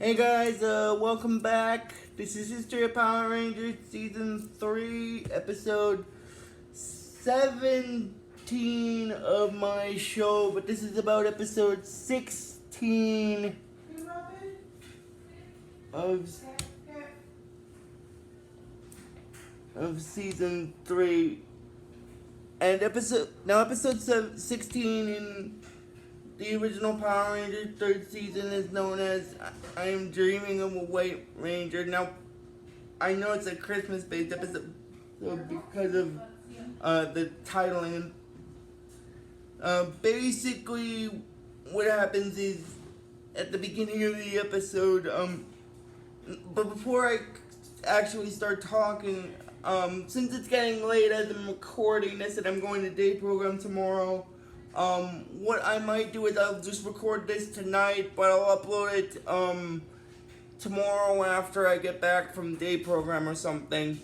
Hey guys, welcome back. This is History of Power Rangers Season 3, Episode 17 of my show, but this is about Episode 16 of, Season 3. And episode 16 in the original Power Rangers third season is known as I Am Dreaming of a White Ranger. Now, I know it's a Christmas-based episode because of the titling. Basically, what happens is, at the beginning of the episode, but before I actually start talking, since it's getting late as I'm recording this and I'm going to day program tomorrow, what I might do is I'll just record this tonight, but I'll upload it tomorrow after I get back from day program or something.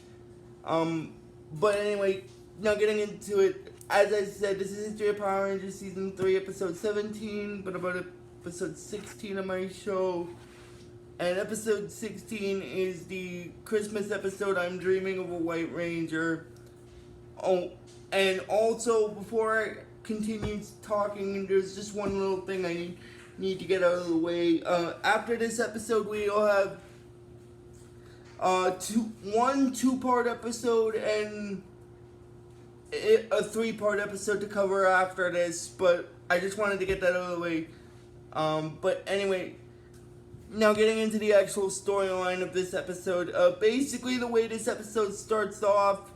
But anyway, now getting into it, as I said, this is History of Power Rangers Season 3, Episode 17, but about Episode 16 of my show. And Episode 16 is the Christmas episode, I'm Dreaming of a White Ranger. Oh, and also, before I continue talking, there's just one little thing I need to get out of the way. After this episode, we'll have one two-part episode and a three-part episode to cover after this, but I just wanted to get that out of the way. But anyway, now getting into the actual storyline of this episode. Basically, the way this episode starts off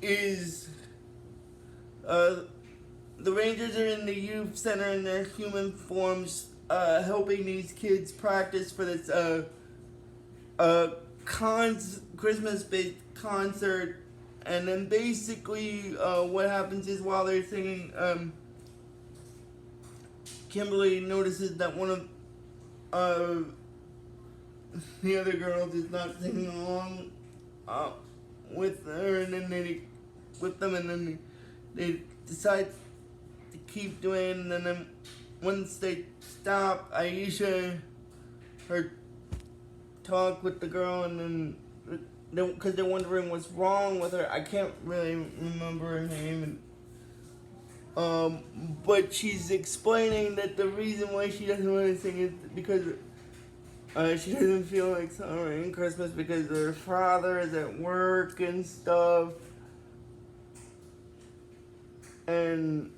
is the Rangers are in the youth center in their human forms, helping these kids practice for this Christmas-based concert. And then basically, what happens is while they're singing, Kimberly notices that one of the other girls is not singing along with her, and then they decide to keep doing, and then once they stop, Aisha, her talk with the girl, and then because they're wondering what's wrong with her. I can't really remember her name, but she's explaining that the reason why she doesn't want to sing is because she doesn't feel like celebrating Christmas because her father is at work and stuff. And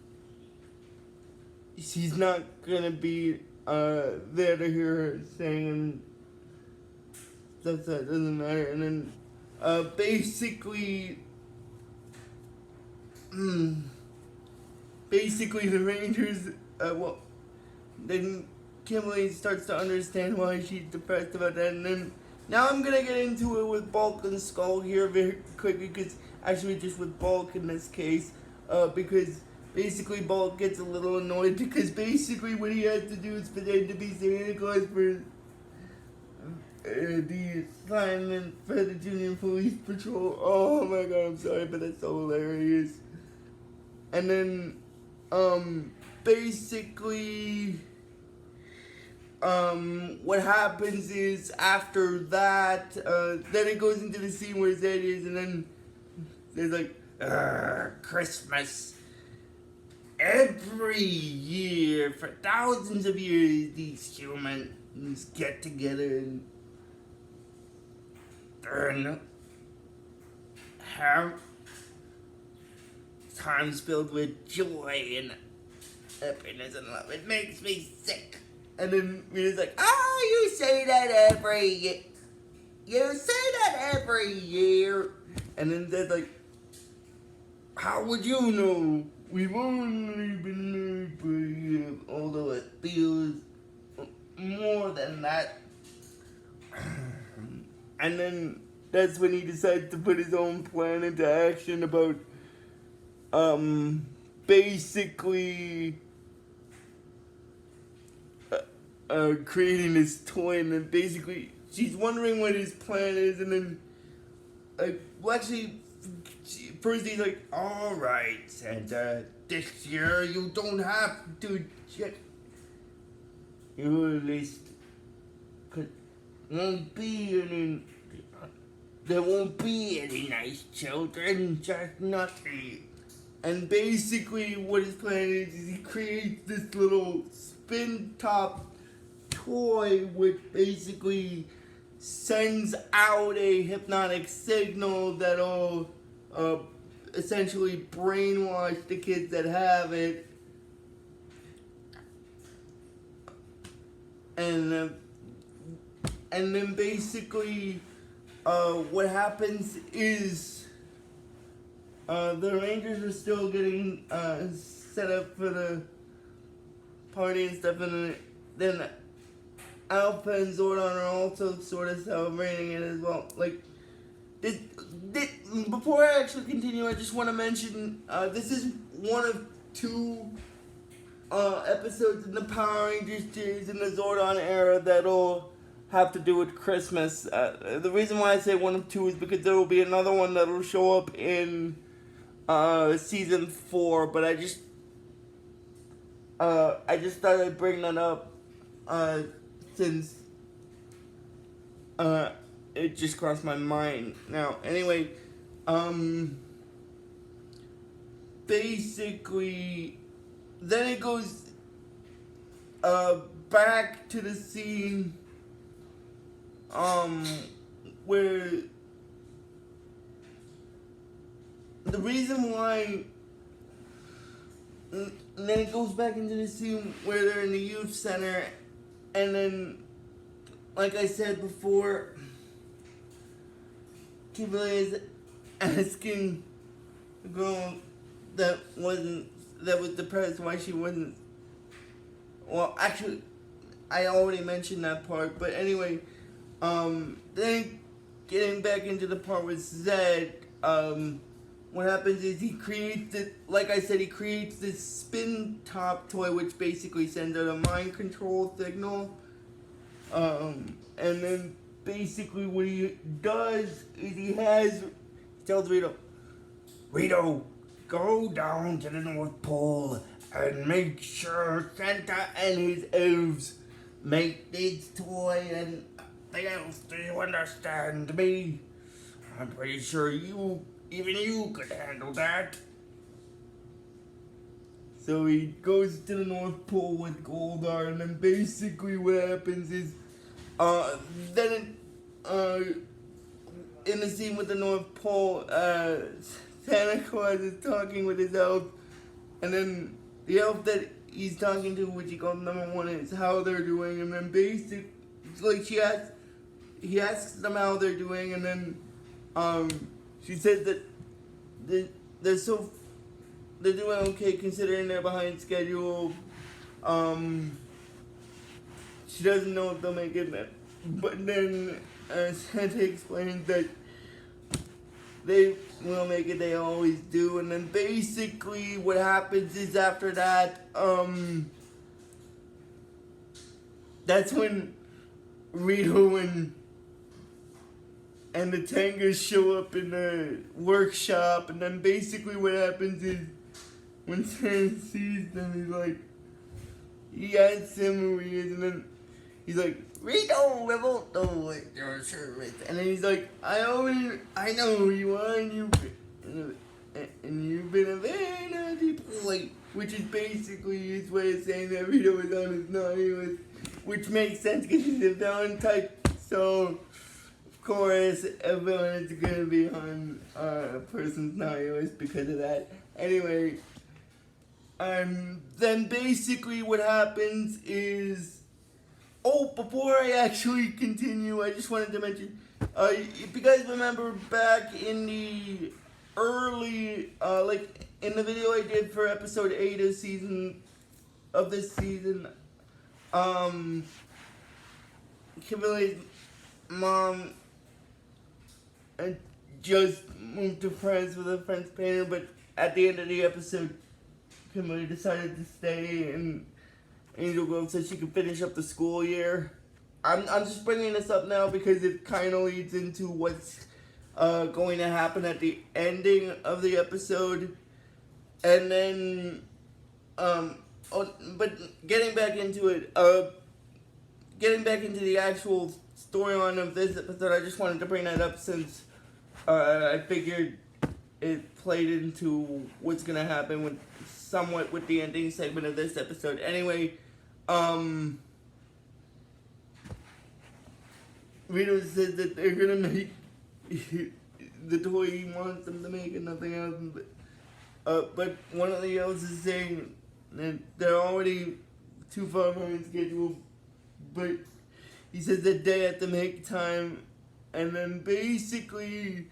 she's not gonna be there to hear her sing, and stuff, so it doesn't matter. And then basically the Rangers, then Kimberly starts to understand why she's depressed about that, and then now I'm gonna get into it with Bulk and Skull here very quickly, because actually just with Bulk in this case, because basically Bulk gets a little annoyed because basically what he has to do is pretend to be Santa Claus for the assignment for the Junior Police Patrol. Oh my god, I'm sorry, but that's so hilarious. And then, basically, what happens is after that, then it goes into the scene where Zed is, and then there's like, Christmas. Every year, for thousands of years, these humans get together and have times filled with joy and happiness and love. It makes me sick. And then Rita's like, you say that every year. You say that every year. And then they're like, how would you know? We've only been married for a year, although it feels more than that. And then that's when he decides to put his own plan into action about basically creating this toy, and then basically she's wondering what his plan is, and then first he's like, alright Santa, this year you don't have to check. You at least 'cause there won't be any nice children, just nothing. And basically what his plan is he creates this little spin top toy which basically sends out a hypnotic signal that'll essentially brainwash the kids that have it. And then basically what happens is the Rangers are still getting set up for the party and stuff, and then Alpha and Zordon are also sort of celebrating it as well. Like, this, before I actually continue, I just want to mention this is one of two episodes in the Power Rangers series in the Zordon era that'll have to do with Christmas. The reason why I say one of two is because there will be another one that'll show up in season 4, but I just thought I'd bring that up since it just crossed my mind. Now, anyway, basically, then it goes back to the scene where the reason why, and then it goes back into the scene where they're in the youth center, and then, like I said before, Kimberly is asking the girl that was depressed why she wasn't. Well, actually, I already mentioned that part, but anyway, then getting back into the part with Zed, what happens is he creates it, like I said, he creates this spin top toy which basically sends out a mind control signal. And then basically what he does is he tells Rito, go down to the North Pole and make sure Santa and his elves make this toy, and the elves, do you understand me? I'm pretty sure even you could handle that. So he goes to the North Pole with Goldar, and then basically what happens is, then in the scene with the North Pole, Santa Claus is talking with his elf, and then the elf that he's talking to, which he calls number 1, is how they're doing, and then basically, like, he asks them how they're doing, and then, she said that they're doing okay considering they're behind schedule. She doesn't know if they'll make it, but then Santa explains that they will make it, they always do, and then basically what happens is after that, that's when Rito and the Tangas show up in the workshop, and then basically what happens is when Santa sees them, he asks him who he is, and then he's like, Rito Revolto, your service. And then he's like, I know who you are, and you've been a very naughty boy, which is basically his way of saying that Rito is on his naughty list, which makes sense because he's a villain type, so of course a villain is going to be on a person's naughty list because of that. Anyway, then basically what happens is, before I actually continue, I just wanted to mention, if you guys remember back in the early, like in the video I did for episode 8 of this season, Kimberly's mom just moved to France with a French painter, but at the end of the episode, Kimberly decided to stay in Angel Grove so she could finish up the school year. I'm just bringing this up now because it kind of leads into what's going to happen at the ending of the episode. And then, but getting back into it, getting back into the actual storyline of this episode, I just wanted to bring that up since I figured it played into what's gonna happen with somewhat with the ending segment of this episode. Anyway, Rito said that they're gonna make the toy he wants them to make and nothing else. But one of the elves is saying that they're already too far behind schedule, but he says that they have to make time, and then basically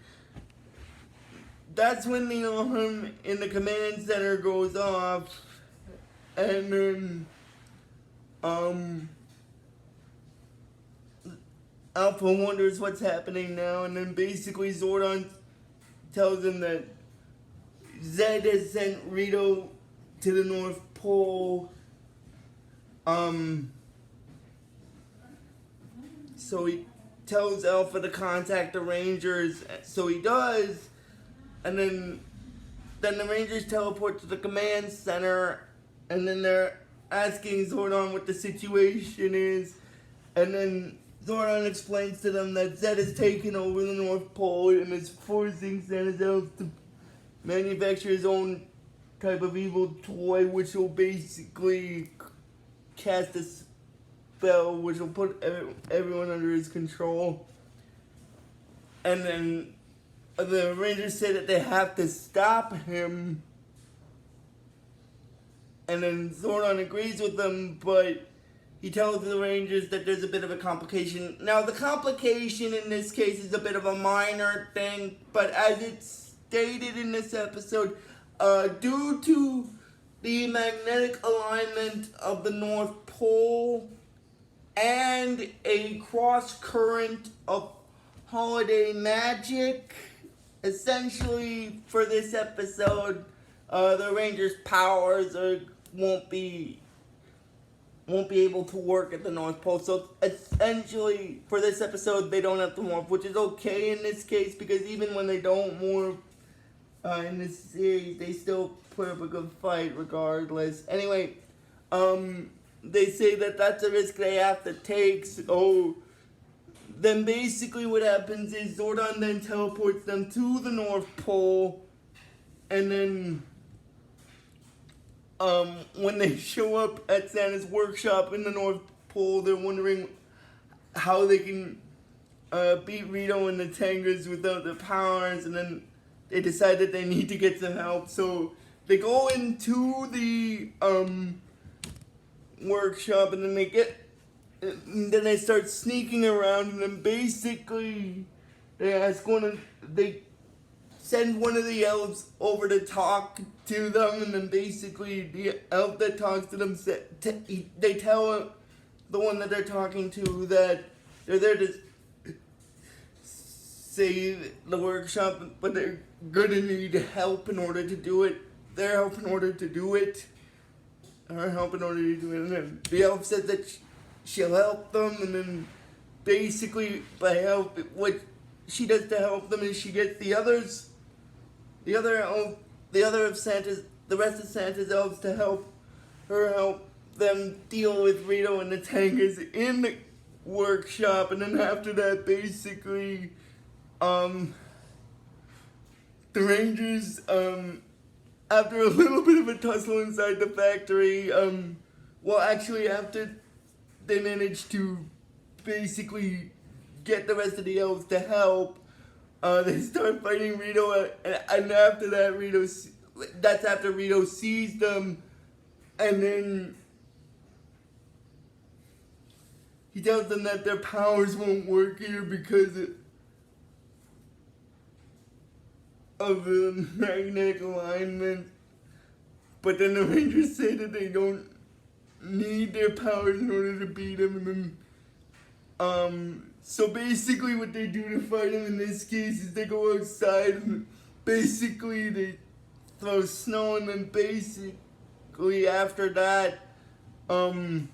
that's when the alarm in the command center goes off, and then Alpha wonders what's happening now, and then basically Zordon tells him that Zed has sent Rito to the North Pole. So he tells Alpha to contact the Rangers, so he does, and then the Rangers teleport to the command center, and then they're asking Zordon what the situation is, and then Zordon explains to them that Zed has taken over the North Pole and is forcing Santa's elves to manufacture his own type of evil toy, which will basically cast a spell, which will put everyone under his control. And then the Rangers say that they have to stop him. And then Zordon agrees with them, but he tells the Rangers that there's a bit of a complication. Now, the complication in this case is a bit of a minor thing, but as it's stated in this episode, due to the magnetic alignment of the North Pole and a cross current of holiday magic, essentially for this episode, the Rangers' powers won't be able to work at the North Pole. So essentially, for this episode, they don't have to morph, which is okay in this case, because even when they don't morph in this series, they still put up a good fight regardless. Anyway, they say that that's a risk they have to take. So then basically what happens is Zordon then teleports them to the North Pole, and then when they show up at Santa's workshop in the North Pole, they're wondering how they can beat Rito and the Tangas without their powers, and then they decide that they need to get some help. So they go into the workshop, and then they start sneaking around, and then basically they send one of the elves over to talk to them, and then basically the elf that talks to them, they tell the one that they're talking to that they're there to save the workshop, but they're gonna need help in order to do it. Their help in order to do it. Her help in order to do it. And then the elf says that she'll help them, and then basically by help, what she does to help them is she gets the rest of Santa's elves to help them deal with Rito and the Tangas in the workshop, and then after that, basically, the Rangers, after a little bit of a tussle inside the factory, after they manage to basically get the rest of the elves to help, they start fighting Rito, and after that, that's after Rito sees them, and then he tells them that their powers won't work here because of the magnetic alignment. But then the Rangers say that they don't need their powers in order to beat him, and then so basically what they do to fight him in this case is they go outside, and basically they throw snow, and then basically after that, then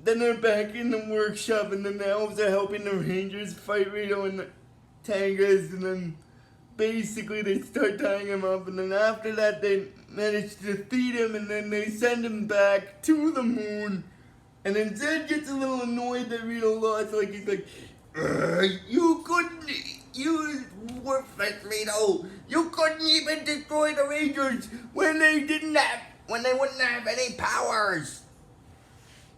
they're back in the workshop, and then the elves are helping the Rangers fight Rito and the Tangas, and then basically they start tying him up, and then after that they manage to defeat him, and then they send him back to the moon, And then Zed gets a little annoyed that Rita lost. Like, he's like, you couldn't, you worthless Rito. You couldn't even destroy the Rangers when they wouldn't have any powers.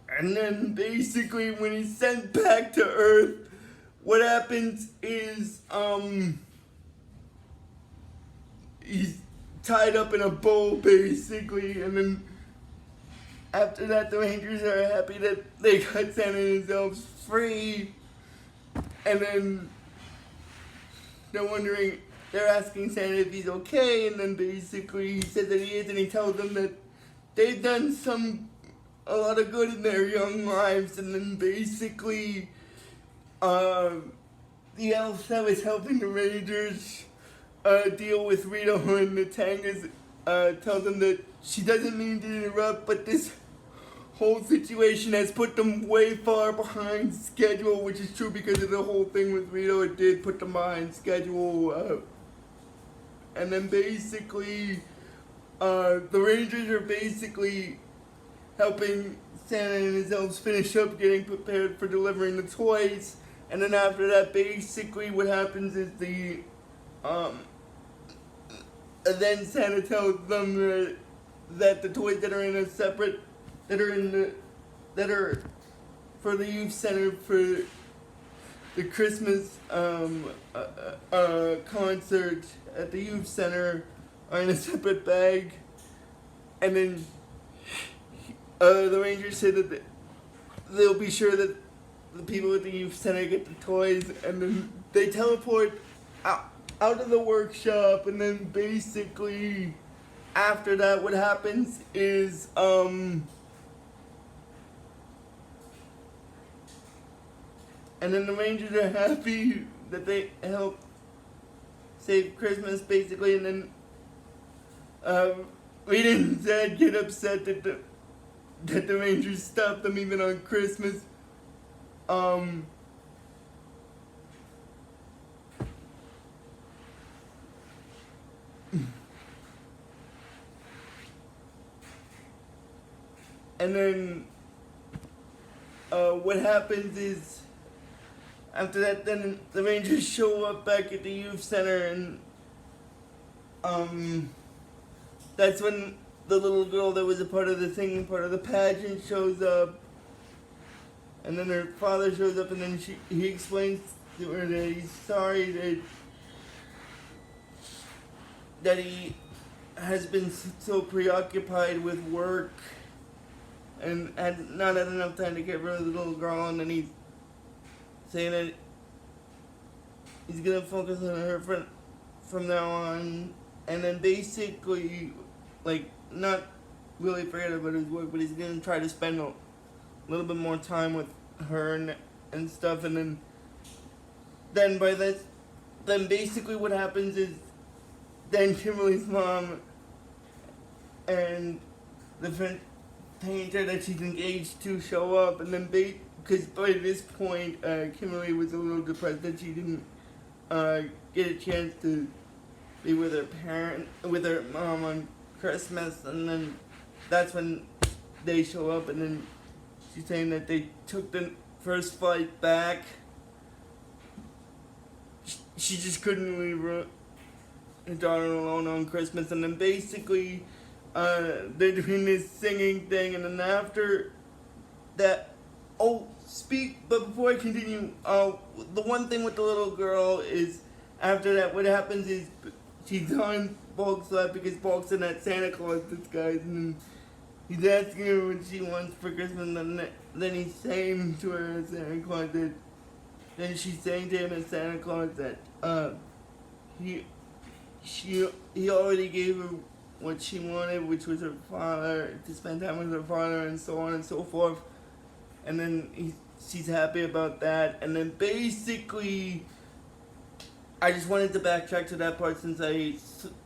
And then basically when he's sent back to Earth, what happens is, he's tied up in a bowl basically, and then after that the Rangers are happy that they got Santa and his elves free, and then they're asking Santa if he's okay, and then basically he says that he is, and he tells them that they've done a lot of good in their young lives, and then basically the elf that was helping the Rangers deal with Rito and the Tangas tells them that she doesn't mean to interrupt, but this whole situation has put them way far behind schedule, which is true because of the whole thing with Rito. It did put them behind schedule. And then basically, the Rangers are basically helping Santa and his elves finish up getting prepared for delivering the toys. And then after that, basically what happens is then Santa tells them that the toys that are for the youth center for the Christmas concert at the youth center are in a separate bag, and then the Rangers say that they'll be sure that the people at the youth center get the toys, and then they teleport out of the workshop, and then basically after that what happens is and then the Rangers are happy that they helped save Christmas basically, and then Rita and Zed get upset that the Rangers stopped them even on Christmas. And then what happens is after that, then the Rangers show up back at the youth center, and that's when the little girl that was a part of the thing, part of the pageant, shows up. And then her father shows up, and then he explains to her that he's sorry that he has been so preoccupied with work and had not had enough time to get rid of the little girl, and then he's saying that he's gonna focus on her from now on, and then basically, like, not really forget about his work, but he's gonna try to spend a little bit more time with her and stuff, and then basically what happens is then Kimberly's mom and the painter that she's engaged to show up, and then because by this point Kimberly was a little depressed that she didn't get a chance to be with her mom on Christmas, and then that's when they show up, and then she's saying that they took the first flight back. She just couldn't leave her daughter alone on Christmas, and then basically they're doing this singing thing, and then after that, but before I continue, the one thing with the little girl is after that, what happens is she's on Bulk's lap because Bulk's in that Santa Claus disguise, and then he's asking her what she wants for Christmas, and then he's saying to her as Santa Claus that, then she's saying to him as Santa Claus that he already gave her what she wanted, which was her father, to spend time with her father, and so on and so forth. And then she's happy about that. And then basically, I just wanted to backtrack to that part since I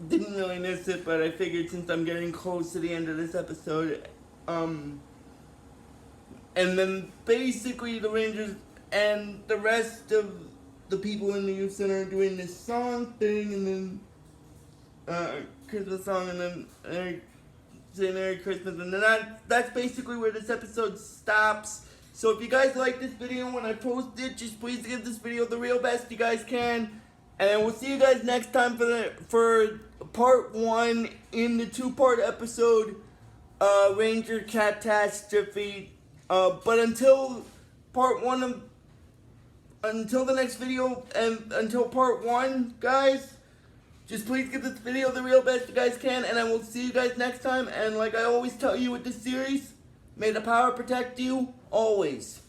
didn't really miss it, but I figured since I'm getting close to the end of this episode, and then basically the Rangers and the rest of the people in the youth center are doing this song thing, and then Christmas song, and then say Merry Christmas, and then that's basically where this episode stops. So if you guys like this video when I post it, just please give this video the real best you guys can. And we'll see you guys next time for part 1 in the 2-part episode, Ranger Catastrophe. But until the next video, and until part 1, guys, just please give this video the real best you guys can, and I will see you guys next time. And like I always tell you with this series, may the power protect you, always.